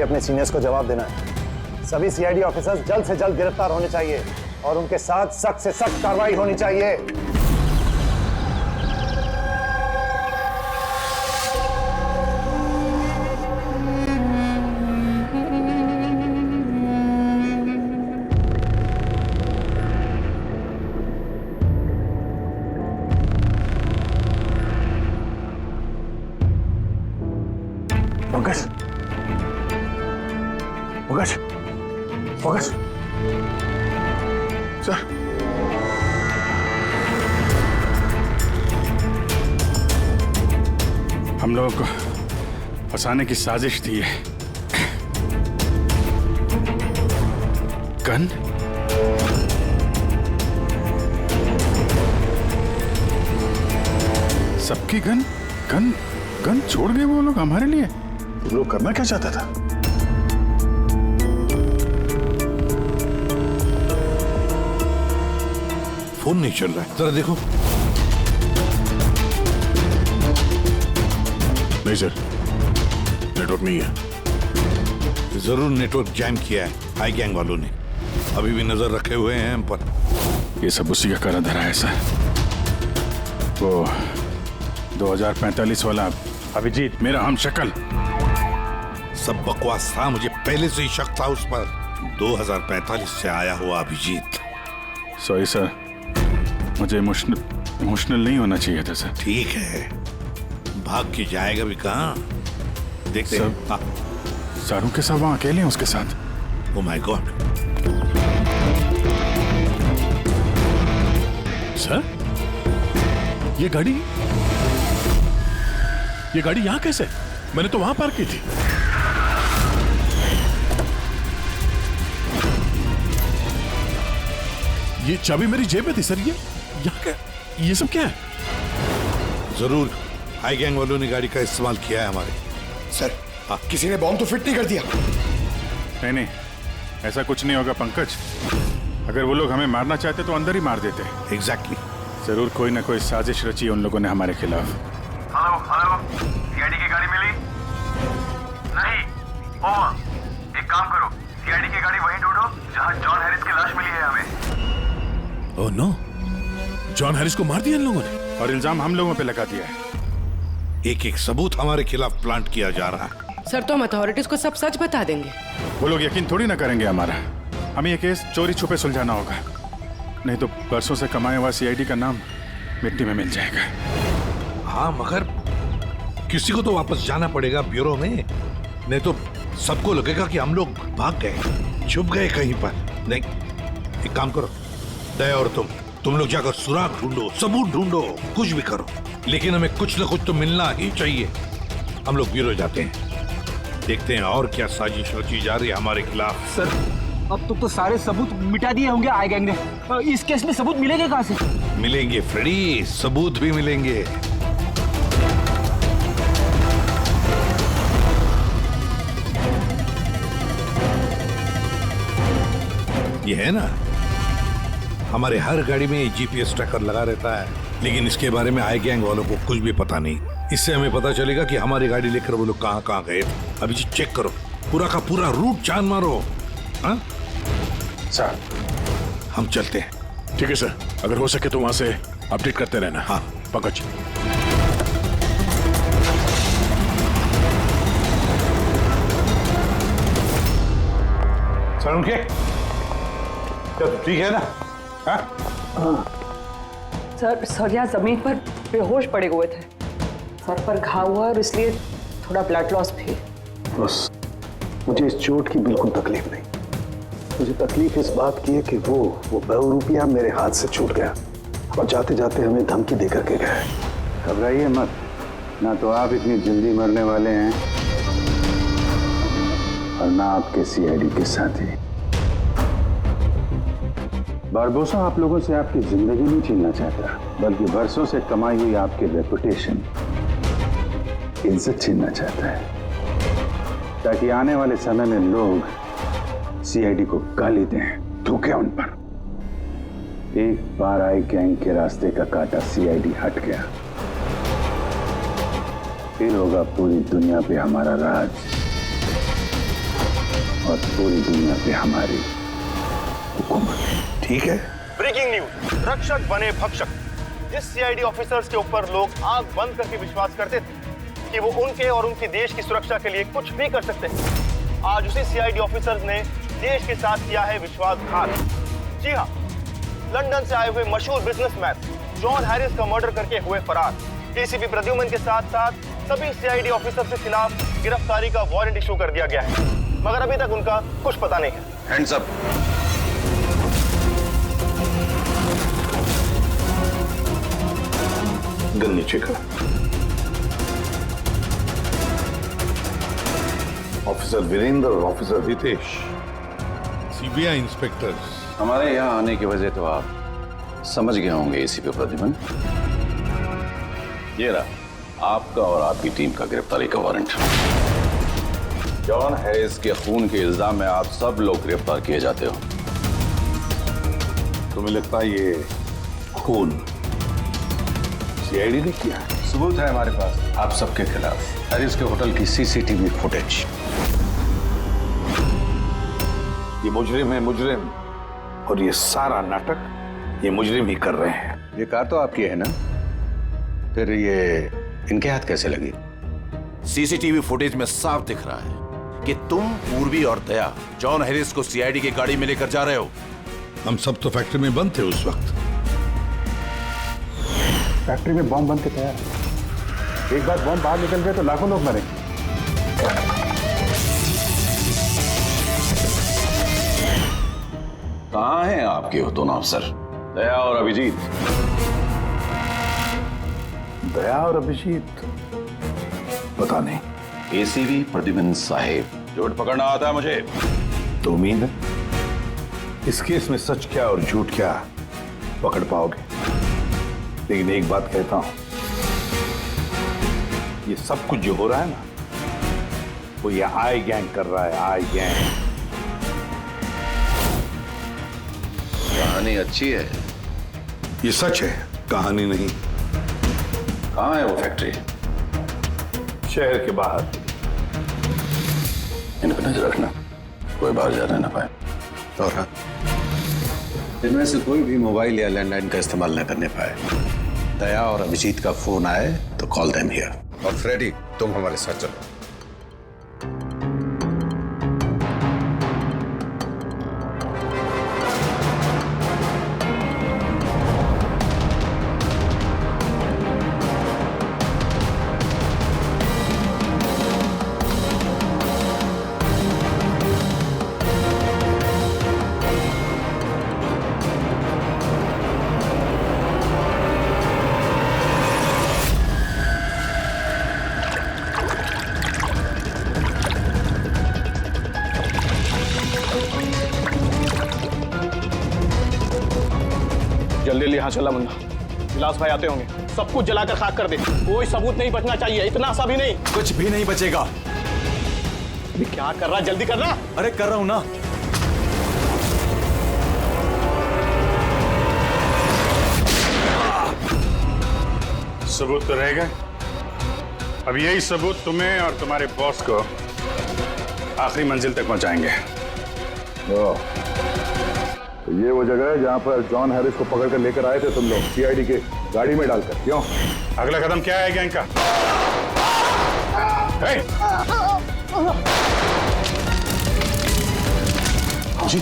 अपने सीनियर्स को जवाब देना है। सभी सीआईडी ऑफिसर्स जल्द से जल्द गिरफ्तार होने चाहिए और उनके साथ सख्त से सख्त कार्रवाई होनी चाहिए। पंकज, पंकज, पंकज, सर, हम लोगों को फंसाने की साजिश थी है। गन? सबकी गन? गन? गन छोड़ गए वो लोग हमारे लिए? वो लोग करना क्या चाहता था? फोन नहीं चल रहा है, जरा देखो। नहीं सर, नेटवर्क नहीं है। जरूर नेटवर्क जैम किया है आई गैंग वालों ने। अभी भी नजर रखे हुए हैं हम पर। ये सब उसी का करा धरा है सर। वो 2045 वाला अभिजीत, मेरा हम शक्ल। सब बकवास था, मुझे पहले से ही शक था उस पर। 2045 से आया हुआ अभिजीत। सॉरी सर, मुझे इमोशनल नहीं होना चाहिए था सर। ठीक है, भाग के जाएगा भी कहाँ? देखते हैं। सारों के सब वहां अकेले हैं उसके साथ। Oh my God. सर, ये गाड़ी यहाँ कैसे? मैंने तो वहां पार्क की थी। ये चाबी मेरी जेब में थी सर। ये यहाँ क्या? ये सब क्या है? जरूर हाई गैंग वालों ने गाड़ी का इस्तेमाल किया है हमारे। सर, किसी ने बॉम्ब तो फिट नहीं कर दिया? नहीं, ऐसा कुछ नहीं होगा पंकज। अगर वो लोग हमें मारना चाहते तो अंदर ही मार देते। एग्जैक्टली। जरूर कोई ना कोई साजिश रची उन लोगों ने हमारे खिलाफ। हेलो, सीआईडी की गाड़ी मिली? नहीं। ओवर। एक काम करो, सीआईडी की गाड़ी वहीं ढूंढो जहां जॉन हैरिस की लाश मिली है हमें। ओह नो, जॉन हैरिस को मार दिया इन लोगों ने और इल्जाम हम लोगों पे लगा दिया है। एक एक सबूत हमारे खिलाफ प्लांट किया जा रहा है। सर, तो हम अथॉरिटीज को सब सच बता देंगे। वो लोग यकीन थोड़ी ना करेंगे हमारा। हमें ये केस चोरी छुपे सुलझाना होगा, नहीं तो बरसों से कमाया हुआ सीआईडी का नाम मिट्टी में मिल जाएगा। हाँ, मगर किसी को तो वापस जाना पड़ेगा ब्यूरो में, नहीं तो सबको लगेगा कि हम लोग भाग गए, छुप गए कहीं पर। नहीं, एक काम करो, दया और तुम लोग जाकर सुराग ढूंढो, सबूत ढूंढो, कुछ भी करो, लेकिन हमें कुछ ना कुछ तो मिलना ही चाहिए। हम लोग ब्यूरो जाते हैं, देखते हैं और क्या साजिश रची जा रही है हमारे खिलाफ। सर, अब तो सारे सबूत मिटा दिए होंगे आई गैंग ने। इस केस में सबूत मिलेंगे कहाँ से? मिलेंगे फ्रेडी, सबूत भी मिलेंगे। ये है ना, हमारे हर गाड़ी में जीपीएस ट्रैकर लगा रहता है, लेकिन इसके बारे में आई गैंग वालों को कुछ भी पता नहीं। इससे हमें पता चलेगा कि हमारी गाड़ी लेकर वो लोग कहाँ कहाँ गए थे। अभी जी चेक करो, पूरा का पूरा रूट जान मारो। हाँ सर, हम चलते हैं। ठीक है सर, अगर हो सके तो वहां से अपडेट करते रहना। हाँ पंकज। सर, उनके ठीक है ना? सर यहाँ जमीन पर बेहोश पड़े हुए थे। सर पर घाव हुआ और इसलिए थोड़ा ब्लड लॉस भी। बस मुझे इस चोट की बिल्कुल तकलीफ नहीं। मुझे तकलीफ इस बात की है कि वो बहुरूपिया मेरे हाथ से छूट गया और जाते जाते हमें धमकी देकर के गए। घबराइए मत, ना तो आप इतनी जल्दी मरने वाले हैं और ना आपके सीआईडी के साथी। बारबोसा आप लोगों से आपकी जिंदगी नहीं छीनना चाहता, बल्कि बरसों से कमाई हुई आपकी रेपुटेशन, इज्जत छीनना चाहता है, ताकि आने वाले समय में लोग सीआईडी को गाली दें, थूकें उन पर। एक बार आई गैंग के रास्ते का कांटा सीआईडी हट गया, फिर होगा पूरी दुनिया पे हमारा राज। और पूरी दुनिया पे हमारी हुकूमत। ठीक है। ब्रेकिंग न्यूज, रक्षक बने भक्षक। जिस सीआईडी ऑफिसर्स के ऊपर लोग आंख बंद करके विश्वास करते थे कि वो उनके और उनके देश की सुरक्षा के लिए कुछ भी कर सकते हैं, आज उसी सीआईडी ऑफिसर्स ने देश के साथ किया है विश्वासघात। जी हाँ, लंदन से आए हुए मशहूर बिजनेसमैन जॉन हैरिस का मर्डर करके हुए फरार एसीपी प्रद्युमन के साथ साथ सभी सीआईडी ऑफिसर्स के खिलाफ गिरफ्तारी का वारंट इशू कर दिया गया है, मगर अभी तक उनका कुछ पता नहीं है। Hands up. गन नीचे कर। ऑफिसर वीरेंद्र और ऑफिसर रितेश, सीबीआई इंस्पेक्टर्स। हमारे यहाँ आने की वजह तो आप समझ गए होंगे एसीपी प्रद्युमन। ये रहा आपका और आपकी टीम का गिरफ्तारी का वारंट। जॉन हैरिस के खून के इल्जाम में आप सब लोग गिरफ्तार किए जाते हो। तुम्हें लगता है ये खून सीआईडी ने किया? सबूत है हमारे पास आप सबके खिलाफ। हैरिस के होटल की सीसीटीवी फुटेज। ये मुजरिम है, मुजरिम, और ये सारा नाटक ये मुजरिम ही कर रहे हैं। ये कार तो आपकी है ना, फिर ये इनके हाथ कैसे लगी? सीसीटीवी फुटेज में साफ दिख रहा है कि तुम, पूर्वी और दया जॉन हैरिस को सीआईडी की गाड़ी में लेकर जा रहे हो। हम सब तो फैक्ट्री में बंद थे उस वक्त। फैक्ट्री में बॉम्ब बन के तैयार है। एक बार बॉम्ब बाहर निकल गए तो लाखों लोग मरेंगे। कहाँ हैं आपके दोनों अफसर, दया और अभिजीत? दया और अभिजीत पता नहीं। एसीपी प्रद्युमन साहिब, झूठ पकड़ना आता है मुझे। तो उम्मीद है इस केस में सच क्या और झूठ क्या पकड़ पाओगे। लेकिन एक बात कहता हूं, ये सब कुछ जो हो रहा है ना, वो ये आई गैंग कर रहा है। आई गैंग। कहानी अच्छी है। ये सच है, कहानी नहीं। कहाँ है वो फैक्ट्री? शहर के बाहर। इन पर नजर रखना, कोई बाहर जाने ना पाए। और हाँ, इनमें से कोई भी मोबाइल या लैंडलाइन का इस्तेमाल न करने पाए। दया और अभिजीत का फोन आए तो कॉल देम हियर। और फ्रेडी, तुम हमारे साथ चलो। जल्दी यहाँ चला मुन्ना, विलास भाई आते होंगे। सब कुछ जलाकर खाक कर दे, कोई सबूत नहीं बचना चाहिए। इतना सा भी नहीं। कुछ भी नहीं बचेगा। अरे क्या कर रहा, जल्दी करना। अरे कर रहा हूं ना। सबूत तो रहेगा। अब यही सबूत तुम्हें और तुम्हारे बॉस को आखिरी मंजिल तक पहुंचाएंगे। तो ये वो जगह है जहां पर जॉन हैरिस को पकड़ कर लेकर आए थे तुम लोग, सीआईडी के गाड़ी में डालकर। क्यों? अगला कदम क्या है गैंग का? जी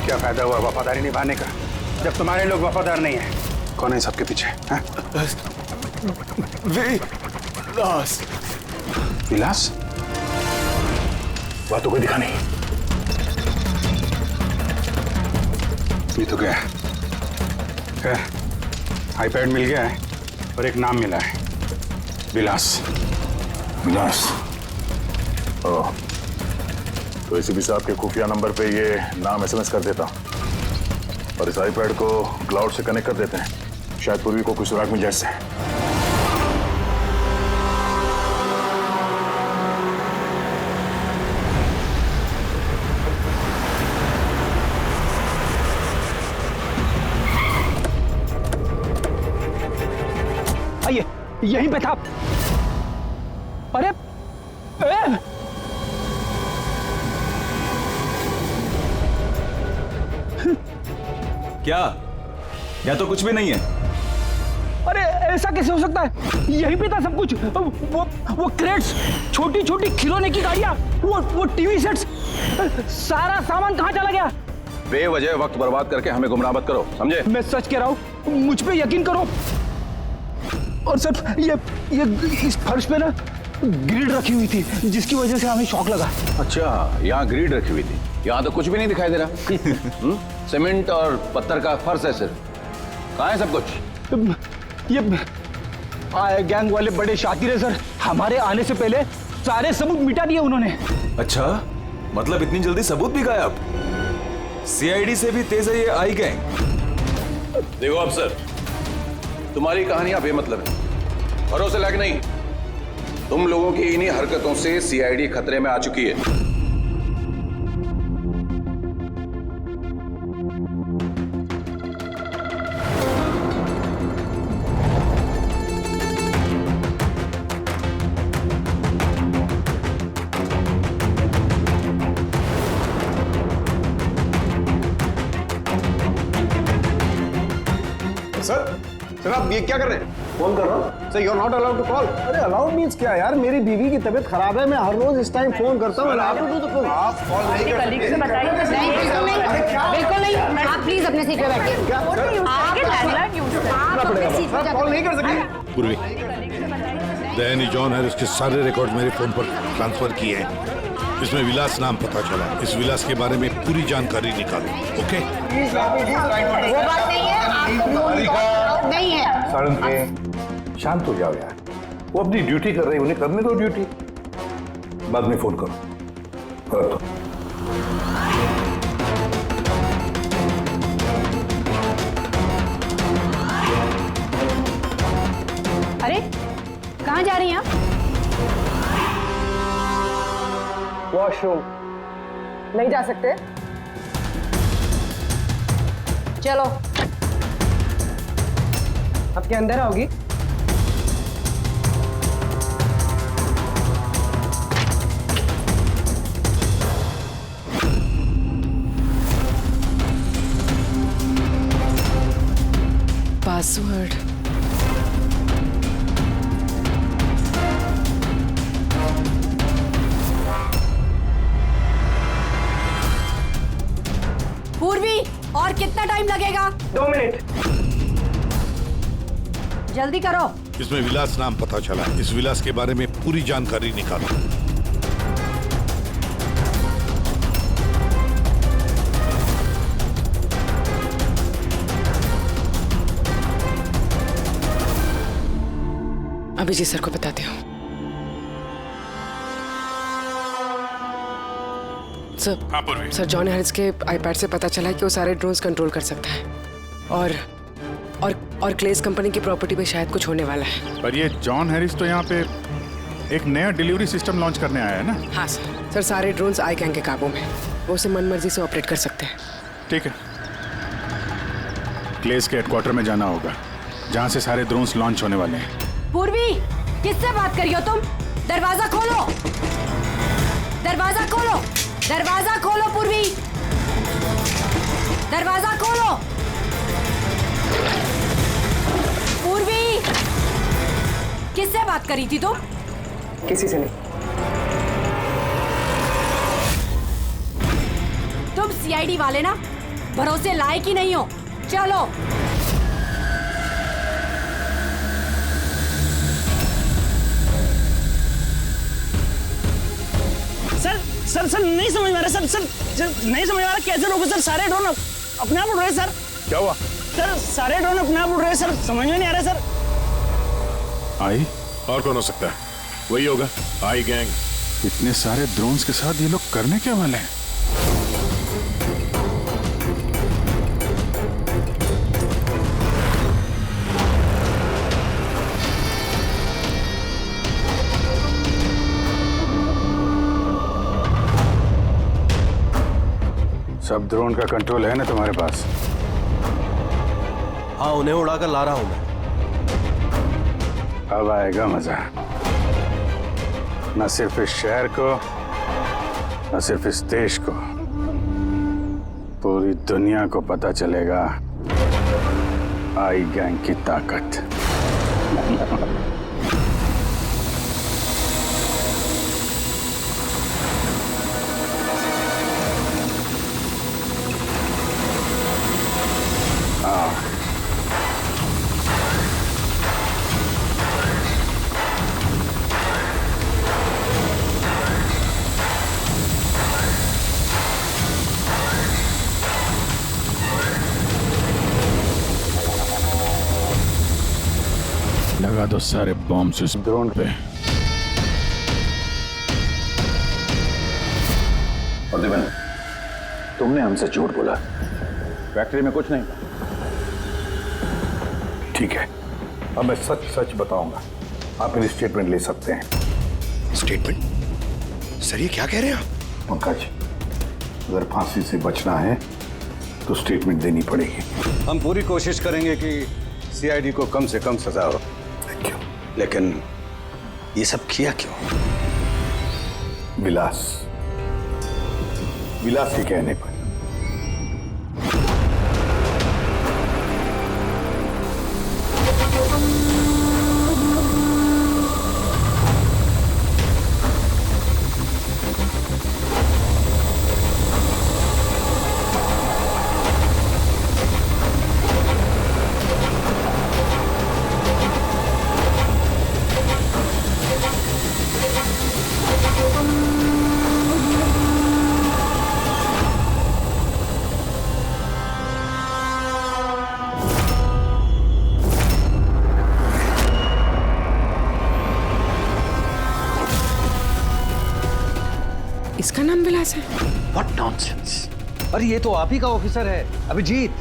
क्या फायदा हुआ वफादारी निभाने का जब तुम्हारे लोग वफादार नहीं है? कौन है सबके पीछे? विलास। विलास? बातों को दिखा नहीं। ये तो क्या है? आईपैड मिल गया है और एक नाम मिला है, विलास। विलास। ओह, तो एसीपी साहब के खुफिया नंबर पे ये नाम एसएमएस कर देता और इस आईपैड को क्लाउड से कनेक्ट कर देते हैं। शायद पूर्वी को कुछ सुराग मिल जाए। यहीं पे था। अरे ए! क्या? या तो कुछ भी नहीं है। अरे ऐसा कैसे हो सकता है? यहीं पे था सब कुछ। वो क्रेट्स, छोटी छोटी खिलौने की गाड़ियां, वो टीवी सेट्स, सारा सामान कहाँ चला गया? बेवजह वक्त बर्बाद करके हमें गुमराह मत करो, समझे? मैं सच कह रहा हूँ, मुझ पे यकीन करो। और सर ये इस फर्श पे ना ग्रिड रखी हुई थी, जिसकी वजह से हमें शॉक लगा। अच्छा, यहाँ ग्रिड रखी हुई थी। यहाँ तो कुछ भी नहीं दिखाई दे रहा। सीमेंट और पत्थर का फर्श है सिर्फ। कहाँ है सब कुछ? ये गैंग वाले बड़े शातिर है सर। हमारे आने से पहले सारे सबूत मिटा दिए उन्होंने। अच्छा, मतलब इतनी जल्दी सबूत भी गायब? सीआईडी से भी तेज है ये आई गैंग। देखो अफसर, तुम्हारी कहानियां बेमतलब है, भरोसे लायक नहीं। तुम लोगों की इन्हीं हरकतों से सीआईडी खतरे में आ चुकी है। सर आप ये क्या कर रहे हैं? फोन कर रहा हूँ sir, you are not allowed to call. अरे अलाउड मींस क्या यार, मेरी बीवी की तबीयत खराब है, मैं हर रोज इस टाइम फोन करता हूँ। आप कॉल नहीं कर सकते। बिल्कुल नहीं। आप प्लीज अपने सीट पे बैठिए। आप कॉल नहीं कर सकते। पूर्वी, दया ने जॉन हैरिस के सारे रिकॉर्ड मेरे फोन पर ट्रांसफर किए हैं। इसमें विलास नाम पता चला। इस विलास के बारे में पूरी जानकारी निकालो। ओके? वो बात नहीं है, आपको नहीं है। सारण पे शांत हो जाओ यार, वो अपनी ड्यूटी कर रहे हैं, उन्हें करने दो ड्यूटी। बाद में फोन करो। कर दो। अरे कहाँ जा रही हैं आप? वॉशरूम। नहीं जा सकते? चलो। आपके अंदर आओगी? पासवर्ड। पूर्वी, और कितना टाइम लगेगा? 2 मिनट। जल्दी करो। इसमें विलास नाम पता चला। इस विलास के बारे में पूरी जानकारी निकालो। अभिजीत सर को बताती हूँ। सर जॉन हैरिस के आईपैड से पता चला है कि वो सारे ड्रोन्स कंट्रोल कर सकता है और क्लेस कंपनी की प्रॉपर्टी पे शायद कुछ होने वाला है। पर ये जॉन हैरिस तो यहाँ पे एक नया डिलीवरी सिस्टम लॉन्च करने आया है ना? हाँ सर सारे ड्रोन्स आई गैंग के काबू में। वो उसे मनमर्जी से ऑपरेट कर सकते हैं। ठीक है, क्लेस के हेडक्वार्टर में जाना होगा, जहाँ से सारे ड्रोन्स लॉन्च होने वाले हैं। पूर्वी, किससे बात कर रही हो तुम? दरवाजा खोलो, दरवाजा खोलो, दरवाजा खोलो पूर्वी, दरवाजा खोलो। पूर्वी, किससे बात करी थी तुम? किसी से नहीं। तुम सीआईडी वाले ना भरोसे लायक ही नहीं हो। चलो। सर नहीं समझ में आ रहा। सर नहीं समझ में आ रहा, कैसे रोको सर? सारे ड्रोन अपने आप उड़ रहे सर। क्या हुआ? सर सारे ड्रोन अपने आप उड़ रहे सर, समझ में नहीं आ रहा सर। आई? और कौन हो सकता है? वही होगा, आई गैंग। इतने सारे ड्रोन्स के साथ ये लोग करने क्या वाले हैं? सब ड्रोन का कंट्रोल है ना तुम्हारे पास? हाँ, उन्हें उड़ाकर ला रहा हूं मैं। अब आएगा मजा। न सिर्फ इस शहर को, न सिर्फ इस देश को, पूरी दुनिया को पता चलेगा आई गैंग की ताकत। लगा दो सारे बॉम्ब्स इस ड्रोन पे। और दिवन, तुमने हमसे झूठ बोला, फैक्ट्री में कुछ नहीं था। ठीक है, अब मैं सच सच बताऊंगा। आप मेरी स्टेटमेंट ले सकते हैं। स्टेटमेंट? सर ये क्या कह रहे हैं आप? पंकज, अगर फांसी से बचना है तो स्टेटमेंट देनी पड़ेगी। हम पूरी कोशिश करेंगे कि सीआईडी को कम से कम सजा हो। लेकिन ये सब किया क्यों? विलास के कहने पर। इसका नाम विलास है? What nonsense! अरे ये तो आप ही का ऑफिसर है, अभिजीत।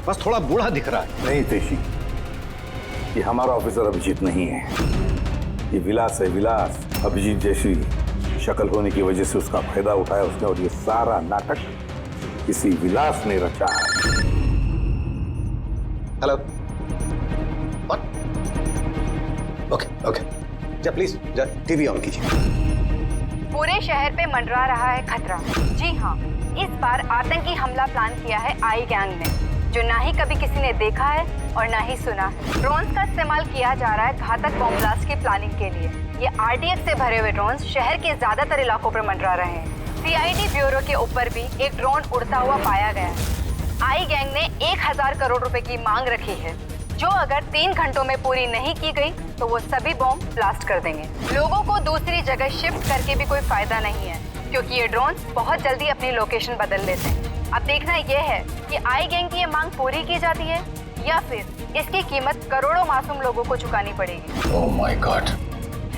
बस थोड़ा बूढ़ा दिख रहा है। नहीं तेशी, ये हमारा ऑफिसर अभिजीत नहीं है, ये विलास है। विलास अभिजीत जैसी शक्ल होने की वजह से उसका फायदा उठाया उसने, और ये सारा नाटक किसी विलास ने रचा है। हेलो। ओके जा प्लीज, जा टीवी ऑन कीजिए। पूरे शहर पे मंडरा रहा है खतरा। जी हाँ, इस बार आतंकी हमला प्लान किया है आई गैंग ने, जो ना ही कभी किसी ने देखा है और ना ही सुना है। ड्रोन्स का इस्तेमाल किया जा रहा है घातक बॉम्ब ब्लास्ट की प्लानिंग के लिए। ये आरडीएक्स से भरे हुए ड्रोन्स शहर के ज्यादातर इलाकों पर मंडरा रहे हैं। सीआईडी ब्यूरो के ऊपर भी एक ड्रोन उड़ता हुआ पाया गया है। आई गैंग ने 1000 करोड़ रुपए की मांग रखी है, जो अगर 3 घंटों में पूरी नहीं की गई तो वो सभी बॉम्ब ब्लास्ट कर देंगे। लोगों को दूसरी जगह शिफ्ट करके भी कोई फायदा नहीं है, क्योंकि ये ड्रोन बहुत जल्दी अपनी लोकेशन बदल लेते हैं। अब देखना यह है कि आई गैंग की ये मांग पूरी की जाती है या फिर इसकी कीमत करोड़ों मासूम लोगों को चुकानी पड़ेगी। Oh my God,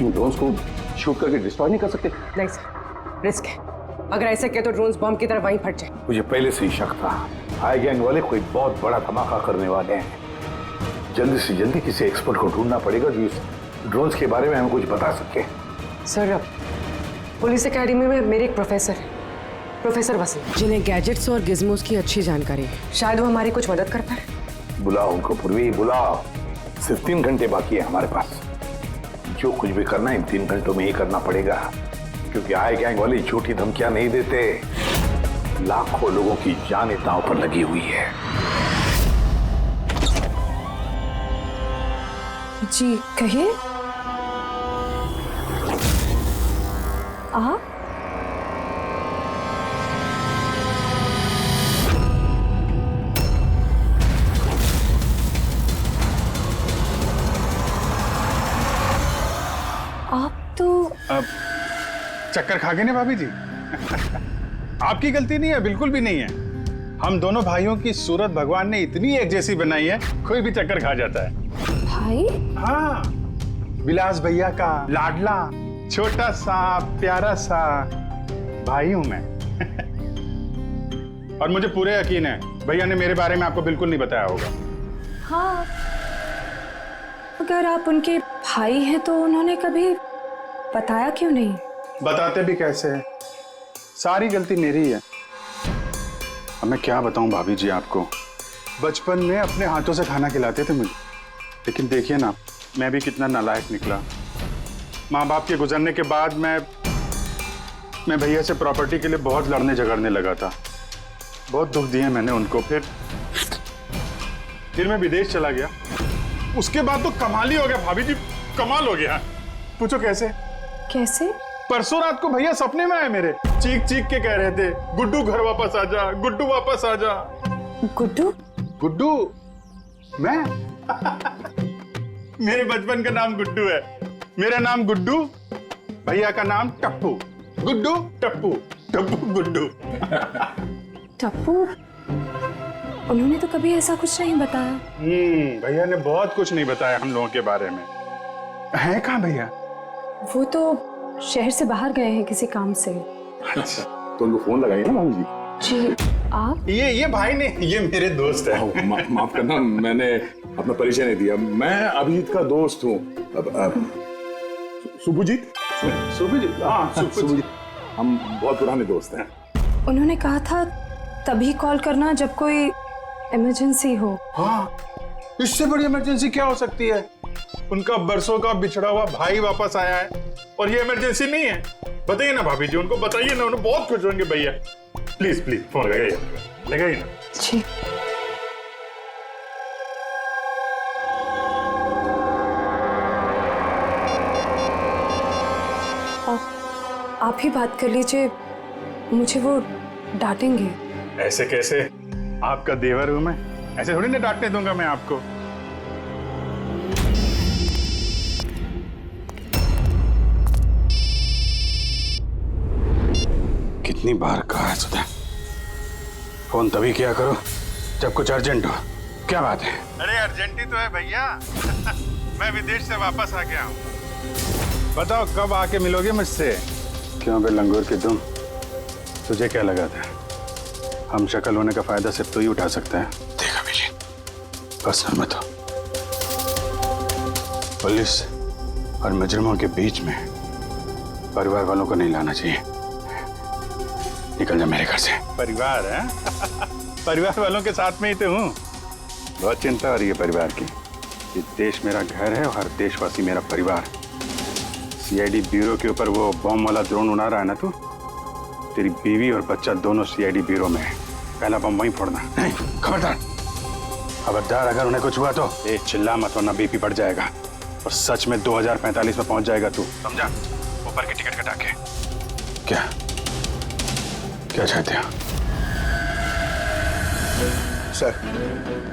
in drones को शूट करके डिस्ट्रॉय नहीं कर सकते? नहीं सर, रिस्क है। अगर ऐसे किया तो ड्रोन्स बॉम्ब की तरह वहीं फट जाए। मुझे पहले से ही शक था, आई गैंग वाले कोई बहुत बड़ा धमाका करने वाले हैं। जल्दी से जल्दी किसी एक्सपर्ट को ढूंढना पड़ेगा जो इस ड्रोन्स के बारे में हमें कुछ बता सके। सर, पुलिस एकेडमी में मेरे एक प्रोफेसर है, प्रोफेसर वसीम, जिन्हें गैजेट्स और गिज़मोस की अच्छी जानकारी है। शायद वो हमारी कुछ मदद कर पाए। बुलाओ उनको पूर्वी, बुलाओ। सिर्फ 3 घंटे बाकी है हमारे पास। जो कुछ भी करना है इन 3 घंटों में ही करना पड़ेगा, क्योंकि आई गैंग वाले झूठी धमकियां नहीं देते। लाखों लोगों की जान दांव पर लगी हुई है। जी कहिए। आप तो चक्कर खा गए ना भाभी जी। आपकी गलती नहीं है, बिल्कुल भी नहीं है। हम दोनों भाइयों की सूरत भगवान ने इतनी एक जैसी बनाई है, कोई भी चक्कर खा जाता है। भाई? हाँ, विलास भैया का लाडला छोटा सा प्यारा सा भाई हूं मैं। और मुझे पूरे यकीन है भैया ने मेरे बारे में आपको बिल्कुल नहीं बताया होगा। हाँ, अगर आप उनके भाई हैं तो उन्होंने कभी बताया क्यों नहीं? बताते भी कैसे है, सारी गलती मेरी है। अब मैं क्या बताऊं भाभी जी आपको, बचपन में अपने हाथों से खाना खिलाते थे मुझे, लेकिन देखिए ना मैं भी कितना नालायक निकला। माँ बाप के गुजरने के बाद मैं भैया से प्रॉपर्टी के लिए बहुत लड़ने झगड़ने लगा था। बहुत दुख दिए मैंने उनको। फिर मैं विदेश चला गया। उसके बाद तो कमाल ही हो गया भाभी जी, कमाल हो गया। पूछो कैसे? कैसे? परसों रात को भैया सपने में आए मेरे, चीख चीख के कह रहे थे, गुड्डू घर वापस आ जा, गुड्डू वापस आ जा। गुड्डू? गुड्डू? मैं? मेरे बचपन का नाम गुड्डू है। मेरा नाम गुड्डू, भैया का नाम टप्पू। गुड्डू टप्पू, टप्पू गुड्डू। टप्पू? उन्होंने तो कभी ऐसा कुछ नहीं बताया। भैया ने बहुत कुछ नहीं बताया हम लोगों के बारे में। है कहाँ भैया? वो तो शहर से बाहर गए हैं किसी काम से। अच्छा, तो उनको फोन लगाइए ना भाभी जी। जी आप? ये भाई ने, ये मेरे दोस्त है। माफ करना, मैंने अपना परिचय नहीं दिया। मैं अभिजीत का दोस्त हूँ। सुभजीत? सुभजीत? हाँ, सुभजीत। हम बहुत पुराने दोस्त हैं। उन्होंने कहा था तभी कॉल करना जब कोई इमरजेंसी हो। हाँ, इससे बड़ी इमरजेंसी क्या हो सकती है? उनका बरसों का बिछड़ा हुआ भाई वापस आया है और ये इमरजेंसी नहीं है। बताइए ना भाभी जी, उनको बताइए ना, उन्हें बहुत खुश होंगे भैया। प्लीज प्लीज फोन लगाइए ना। जी। आप ही बात कर लीजिए, मुझे वो डांटेंगे। ऐसे कैसे? आपका देवर हूं मैं, ऐसे थोड़ी ना डांटने दूंगा मैं आपको। कितनी बार कहा है सुधा, फोन तभी किया करो जब कुछ अर्जेंट हो। क्या बात है? अरे अर्जेंट ही तो है भैया। मैं विदेश से वापस आ गया हूँ। बताओ कब आके मिलोगे मुझसे? क्यों बे लंगूर के दुम, तुझे क्या लगा था हम शक्ल होने का फायदा सिर्फ तू ही उठा सकता है? देख अभिजीत, पर्सनल मत हो। पुलिस और मुजरिमों के बीच में परिवार वालों को नहीं लाना चाहिए। निकल जा मेरे घर से। परिवार है? परिवार वालों के साथ में ही तो हूँ। बहुत चिंता हो रही है परिवार की। ये देश मेरा घर है और हर देशवासी मेरा परिवार। सीआईडी ब्यूरो के ऊपर वो बॉम्ब वाला ड्रोन उड़ा रहा है ना तू, तेरी बीवी और बच्चा दोनों सीआईडी ब्यूरो में है। पहला बम वहीं फोड़ना। नहीं, खबरदार खबरदार, अगर उन्हें कुछ हुआ तो चिल्ला मत वरना बीपी बढ़ जाएगा और सच में 2045 में पहुंच जाएगा तू, समझा? ऊपर की टिकट कटा के। क्या क्या चाहते हो? सर,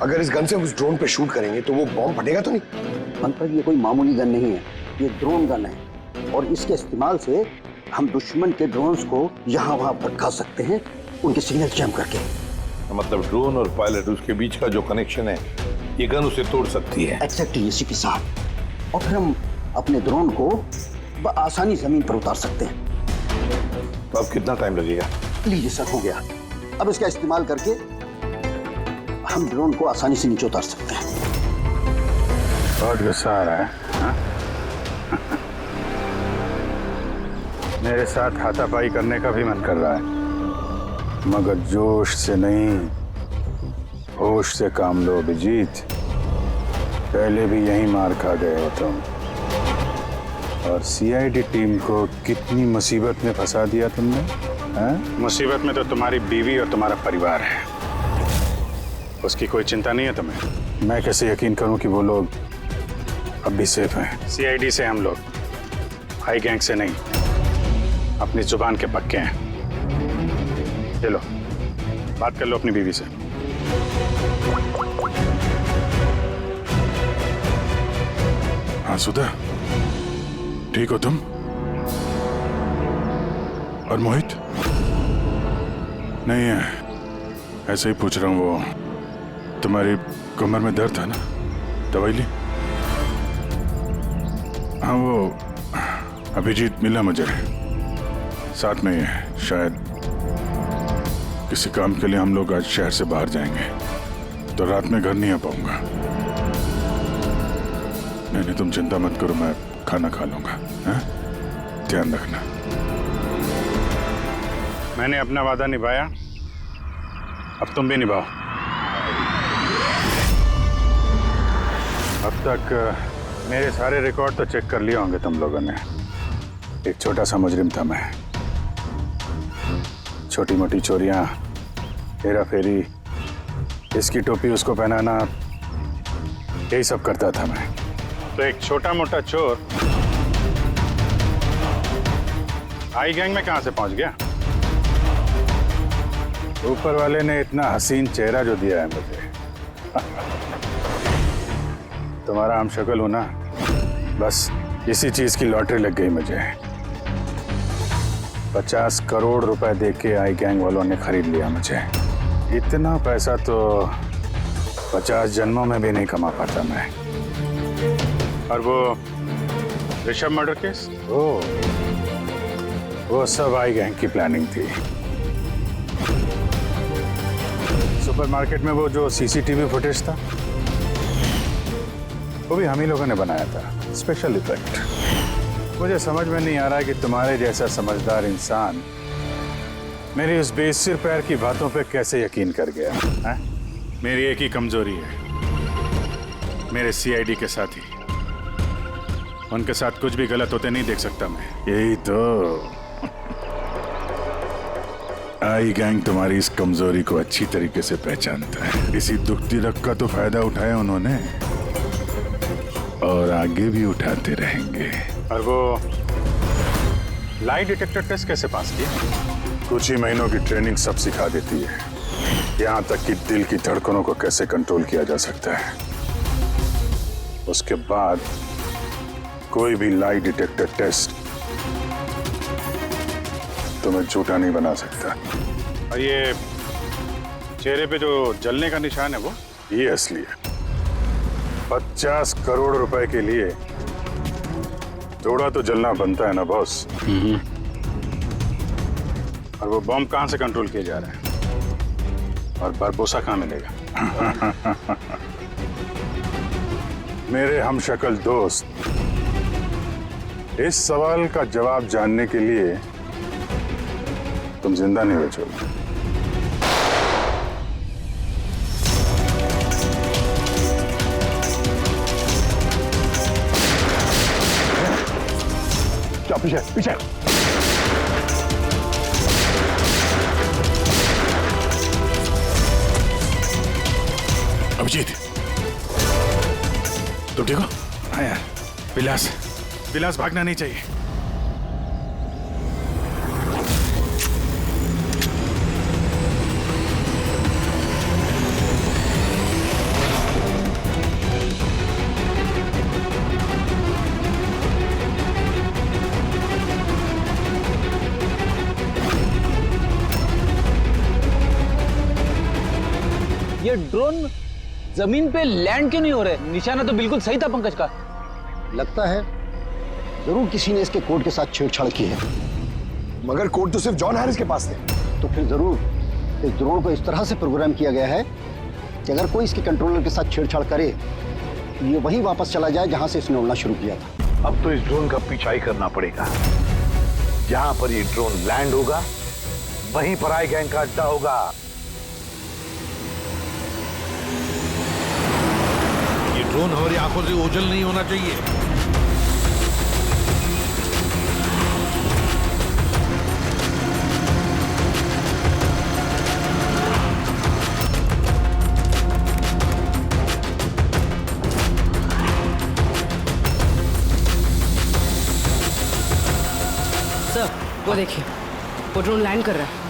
अगर इस गन से उस ड्रोन पे शूट करेंगे तो वो बॉम्ब फटेगा तो नहीं? पंकज, ये कोई मामूली गन नहीं है, ये ड्रोन गन है और इसके इस्तेमाल से हम दुश्मन के ड्रोन्स को यहाँ वहाँ भटका सकते हैं, उनके सिग्नल जैम करके। मतलब ड्रोन और पायलट, उसके बीच का जो कनेक्शन है ये गन उसे तोड़ सकती है। एग्जैक्टली सीपी साहब। और फिर हम अपने ड्रोन को आसानी जमीन पर उतार सकते हैं। तो अब कितना टाइम लगेगा? लीजिए सर, हो गया। अब इसका इस्तेमाल करके हम ड्रोन को आसानी से नीचे उतार सकते हैं। बहुत गुस्सा आ रहा है हा? मेरे साथ हाथापाई करने का भी मन कर रहा है, मगर जोश से नहीं, होश से काम लो अभिजीत। पहले भी यही मार खा गए हो तुम, और सीआईडी टीम को कितनी मुसीबत में फंसा दिया तुमने। मुसीबत में तो तुम्हारी बीवी और तुम्हारा परिवार है, उसकी कोई चिंता नहीं है तुम्हें। मैं कैसे यकीन करूं कि वो लोग अब भी सेफ हैं? सीआईडी से हम लोग, हाई गैंग से नहीं, अपनी जुबान के पक्के हैं। चलो बात कर लो अपनी बीवी से। हाँ सुधा, ठीक हो तुम? और मोहित? नहीं है, ऐसे ही पूछ रहा हूँ। वो तुम्हारी कमर में दर्द था ना, दवाई ली? हाँ, वो अभिजीत मिला मुझे, साथ में ही है। शायद किसी काम के लिए हम लोग आज शहर से बाहर जाएंगे, तो रात में घर नहीं आ पाऊंगा। नहीं, तुम चिंता मत करो, मैं खाना खा लूंगा। ध्यान रखना। मैंने अपना वादा निभाया, अब तुम भी निभाओ। अब तक मेरे सारे रिकॉर्ड तो चेक कर लिए होंगे तुम लोगों ने। एक छोटा सा मुजरिम था मैं। छोटी मोटी चोरियां, हेरा फेरी, इसकी टोपी उसको पहनाना, यही सब करता था मैं। तो एक छोटा मोटा चोर आई गैंग में कहां से पहुंच गया? ऊपर वाले ने इतना हसीन चेहरा जो दिया है मुझे। तुम्हारा हम शक्ल हूं ना, बस इसी चीज की लॉटरी लग गई मुझे। 50 करोड़ रुपए देके आई गैंग वालों ने खरीद लिया मुझे। इतना पैसा तो 50 जन्मों में भी नहीं कमा पाता मैं। और वो ऋषभ मर्डर केस, वो सब आई गैंग की प्लानिंग थी। सुपरमार्केट में वो जो सीसीटीवी फुटेज था, वो भी हम ही लोगों ने बनाया था, स्पेशल इफेक्ट। मुझे समझ में नहीं आ रहा कि तुम्हारे जैसा समझदार इंसान मेरी उस बेसिर पैर की बातों पे कैसे यकीन कर गया है? मेरी एक ही कमजोरी है, मेरे सीआईडी के साथी। उनके साथ कुछ भी गलत होते नहीं देख सकता मैं। यही तो आई गैंग तुम्हारी इस कमजोरी को अच्छी तरीके से पहचानता है। इसी दुखती रग का तो फायदा उठाया उन्होंने, और आगे भी उठाते रहेंगे। और वो लाई डिटेक्टर टेस्ट कैसे पास किया? कुछ ही महीनों की ट्रेनिंग सब सिखा देती है, यहाँ तक कि दिल की धड़कनों को कैसे कंट्रोल किया जा सकता है। उसके बाद कोई भी लाई डिटेक्टर टेस्ट तुम्हें झूठा नहीं बना सकता। और ये चेहरे पे जो जलने का निशान है, वो ये असली है। 50 करोड़ रुपए के लिए थोड़ा तो जलना बनता है ना बॉस। और वो बॉम्ब कहां से कंट्रोल किया जा रहा है? और बारबोसा कहां मिलेगा? मेरे हमशक्ल दोस्त, इस सवाल का जवाब जानने के लिए तुम जिंदा नहीं बचोगे। पीछे पीछे। अभिजीत, तुम ठीक हो? हाँ यार, विलास भागना नहीं चाहिए। ये ड्रोन जमीन पे लैंड क्यों नहीं हो रहे? निशाना तो बिल्कुल सही था पंकज का। लगता है जरूर किसी ने इसके कोड के साथ छेड़छाड़ की है। मगर कोड तो सिर्फ जॉन हैरिस के पास थे। तो फिर जरूर इस ड्रोन को इस तरह से प्रोग्राम किया गया है कि अगर कोई इसके कंट्रोलर के साथ छेड़छाड़ करे, ये वहीं वापस चला जाए जहां से इसने उड़ना शुरू किया था। अब तो इस ड्रोन का पीछा ही करना पड़ेगा। जहां पर ये ड्रोन लैंड होगा, वहीं पर आई गैंग का अड्डा होगा। ये ड्रोन हमारी आंखों से ओझल नहीं होना चाहिए। सर, वो देखिए, वो ड्रोन लैंड कर रहा है।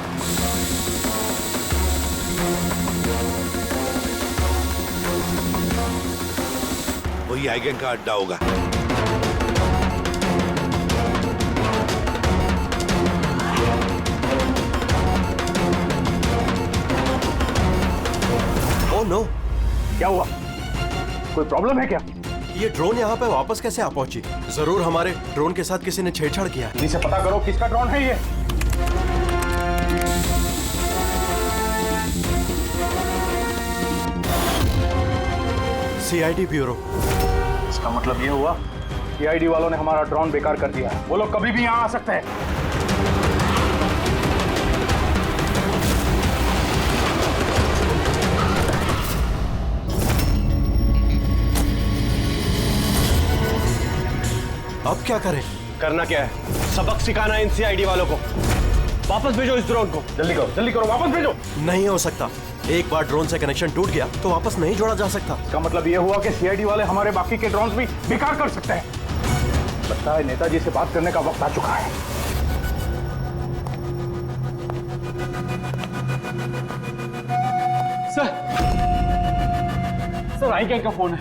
वही आई गैंग का अड्डा होगा। ओह नो, क्या हुआ? कोई प्रॉब्लम है क्या? ये ड्रोन यहाँ पे वापस कैसे आ पहुंची? जरूर हमारे ड्रोन के साथ किसी ने छेड़छाड़ किया है। जल्दी से पता करो किसका ड्रोन है ये। CID bureau. इसका मतलब ये हुआ सीआईडी वालों ने हमारा ड्रोन बेकार कर दिया है। वो लोग कभी भी यहाँ आ सकते हैं। अब क्या करें? करना क्या है? सबक सिखाना है इन सीआईडी वालों को। वापस भेजो इस ड्रोन को। जल्दी करो, वापस भेजो। नहीं हो सकता। एक बार ड्रोन से कनेक्शन टूट गया तो वापस नहीं जोड़ा जा सकता। इसका मतलब ये हुआ कि सीआईडी वाले हमारे बाकी के ड्रोन्स भी बेकार कर सकते हैं। लगता है नेताजी से बात करने का वक्त आ चुका है। सर आई गैंग का फोन है।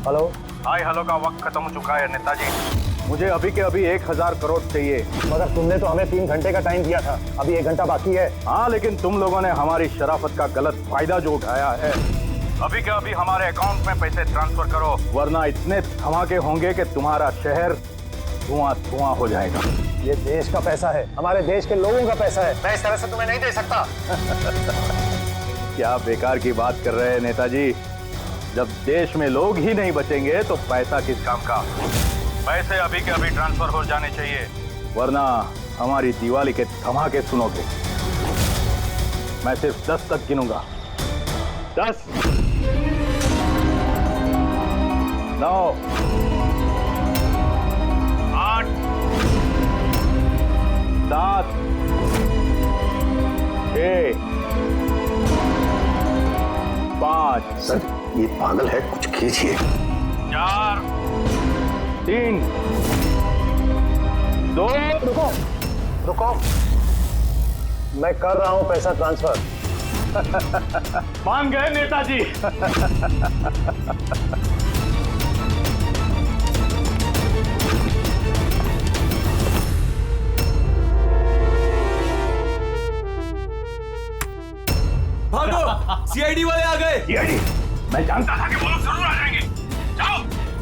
हेलो हाय हेलो का वक्त खत्म हो चुका है नेताजी। मुझे अभी के अभी 1000 करोड़ चाहिए। मगर तुमने तो हमें 3 घंटे का टाइम दिया था, अभी 1 घंटा बाकी है। हाँ, लेकिन तुम लोगों ने हमारी शराफत का गलत फायदा जो उठाया है। अभी के अभी हमारे अकाउंट में पैसे ट्रांसफर करो, वरना इतने धमाके होंगे कि तुम्हारा शहर धुआं धुआं हो जाएगा। ये देश का पैसा है, हमारे देश के लोगों का पैसा है। मैं इस तरह से तुम्हें नहीं दे सकता। क्या बेकार की बात कर रहे हैं नेताजी? जब देश में लोग ही नहीं बचेंगे तो पैसा किस काम का? पैसे अभी के अभी ट्रांसफर हो जाने चाहिए, वरना हमारी दिवाली के धमाके सुनोगे। मैं सिर्फ 10 तक गिनूंगा। 10, 9, 8, 7, 6, 5। सर ये पागल है, कुछ कीजिए। 4, 3, 2। रुको, मैं कर रहा हूं पैसा ट्रांसफर। मान गए नेताजी। भागो, सीआईडी वाले आ गए। सीआईडी? मैं जानता था कि वो लोग जरूर आ जाएंगे। जाओ,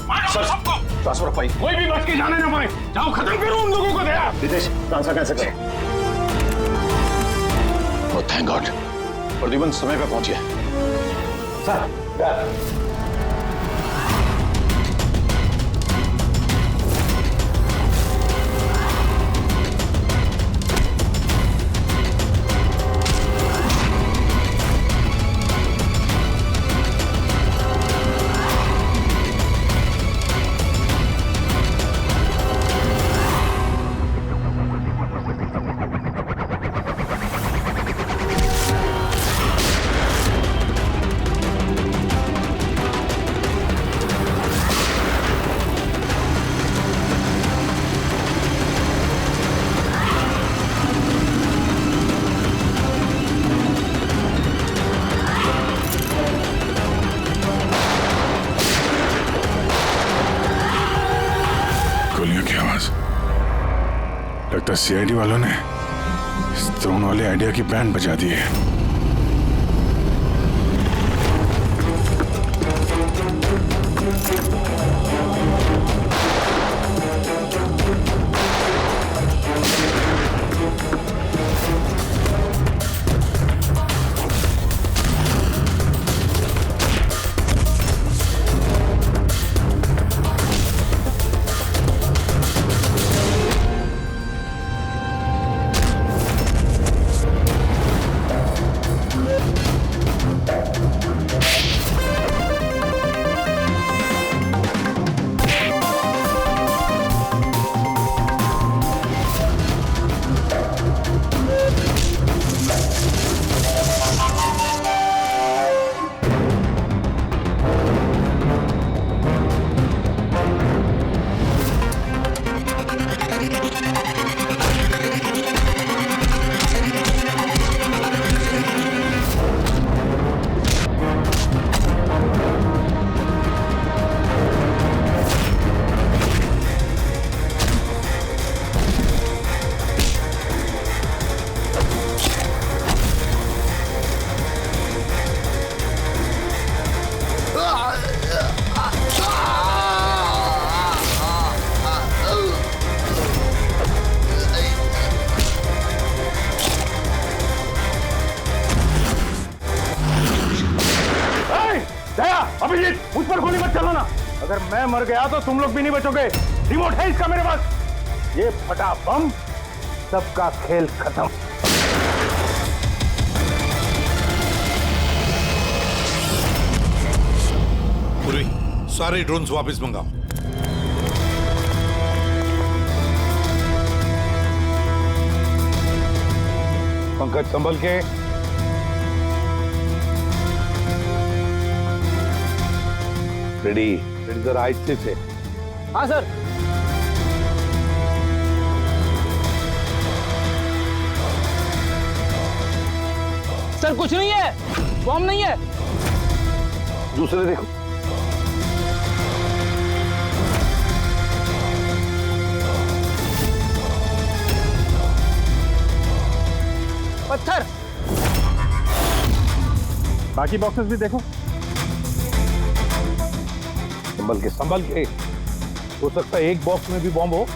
मारो सबको। ट्रांसफर पाई। कोई भी बच के जाने ना पाए। जाओ, खत्म करो उन लोगों को। दया रितेश, ट्रांसफर कैसे करें? ओह थैंक गॉड, प्रद्युमन समय पे पहुंचे। सर लगता है सीआईडी वालों ने इस ड्रोन वाले आइडिया की बैंड बजा दी है। अभिजीत, मुझ पर गोली मत चलाना। अगर मैं मर गया तो तुम लोग भी नहीं बचोगे। रिमोट है इसका मेरे पास। ये फटा बम, सबका खेल खत्म। पूरी सारे ड्रोन्स वापस मंगाओ। पंकज संभल के। रेडी रेडी जरा आहिस्ते से। हाँ सर। सर कुछ नहीं है, बॉम्ब नहीं है। दूसरे देखो। पत्थर। बाकी बॉक्सेस भी देखो। संभल के हो सकता है एक बॉक्स में भी बॉम्ब हो।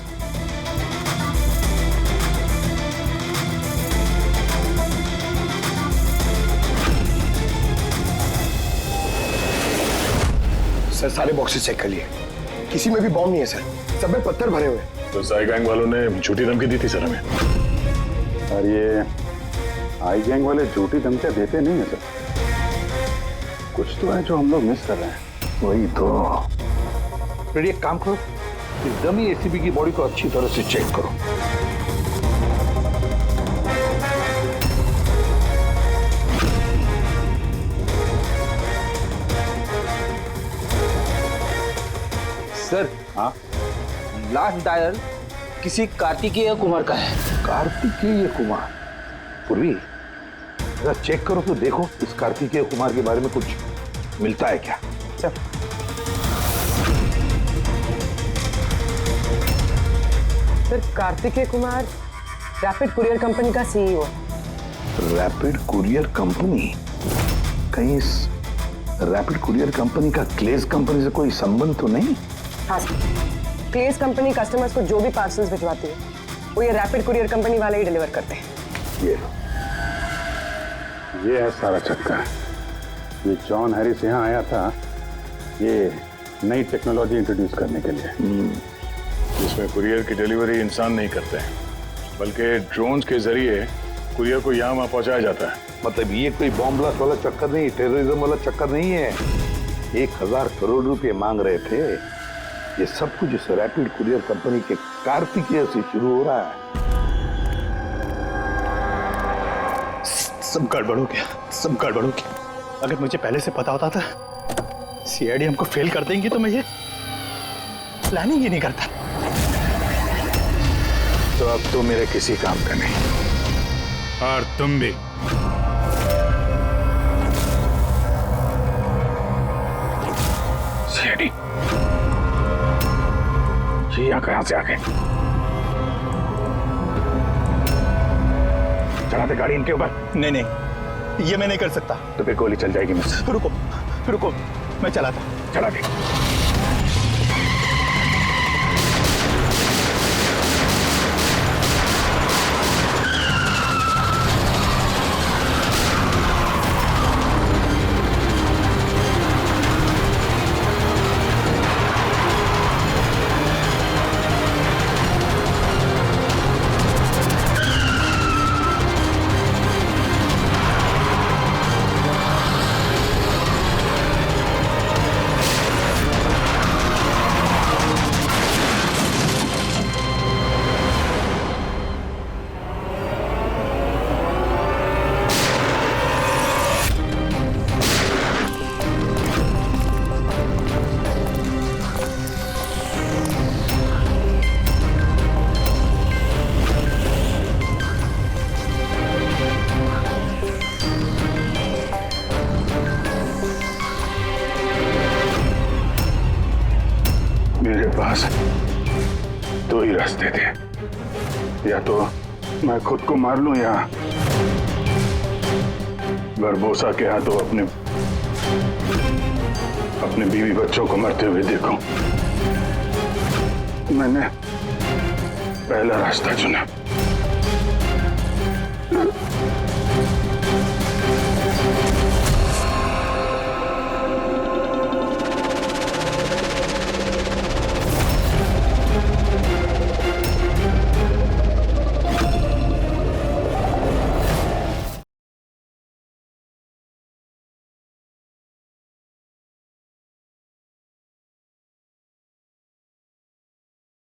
सर सारे बॉक्सेस चेक कर लिए, किसी में भी बॉम्ब नहीं है सर, सब में पत्थर भरे हुए हैं। तो साई गैंग वालों ने झूठी धमकी दी थी सर हमें। और ये आई गैंग वाले झूठी धमकियां देते नहीं है सर। कुछ तो है जो हम लोग मिस कर रहे हैं। वही तो। फिर एक काम करो, इस डमी एसीबी की बॉडी को अच्छी तरह से चेक करो। सर हाँ, लास्ट डायल किसी कार्तिकेय कुमार का है। कार्तिकेय कुमार? पूर्वी जरा चेक करो तो देखो इस कार्तिकेय कुमार के बारे में कुछ मिलता है क्या। Sir Kartikeya Kumar rapid courier company का सीईओ। Rapid courier company? कहीं इस रैपिड कुरियर कंपनी का क्लेज कंपनी से कोई संबंध तो नहीं? हाँ सर, क्लेज कंपनी कस्टमर्स को जो भी पार्सल्स भिजवाती है वो ये रैपिड कुरियर कंपनी वाले ही डिलीवर करते हैं। ये है सारा चक्कर। ये जॉन हैरिस यहाँ आया था ये नई टेक्नोलॉजी इंट्रोड्यूस करने के लिए। इसमें कुरियर की डिलीवरी इंसान नहीं करते हैं, बल्कि ड्रोन्स के जरिए कुरियर को यहाँ वहाँ पहुँचाया जाता है। मतलब ये कोई बॉम्ब ब्लास्ट वाला चक्कर नहीं, टेररिज्म वाला चक्कर नहीं है। 1000 करोड़ रुपए मांग रहे थे। ये सब कुछ इस रैपिड कुरियर कंपनी के कार्तिकेय से शुरू हो रहा है। सब गड़बड़ हो गया, सब गड़बड़ हो गया। अगर मुझे पहले से पता होता था सीआईडी हमको फेल कर देंगे तो मैं ये प्लानिंग ही नहीं करता। तो अब तो मेरे किसी काम का नहीं, और तुम भी। सीआईडी ये कहां से आ गए? चलाते गाड़ी इनके ऊपर? नहीं नहीं, ये मैं नहीं कर सकता। तो फिर गोली चल जाएगी मुझसे। रुको रुको, मैं चलाता। चला दे। पास दो ही रास्ते थे, या तो मैं खुद को मार लूं या बरबोसा के हाथों अपने बीवी बच्चों को मरते हुए देखूं। मैंने पहला रास्ता चुना।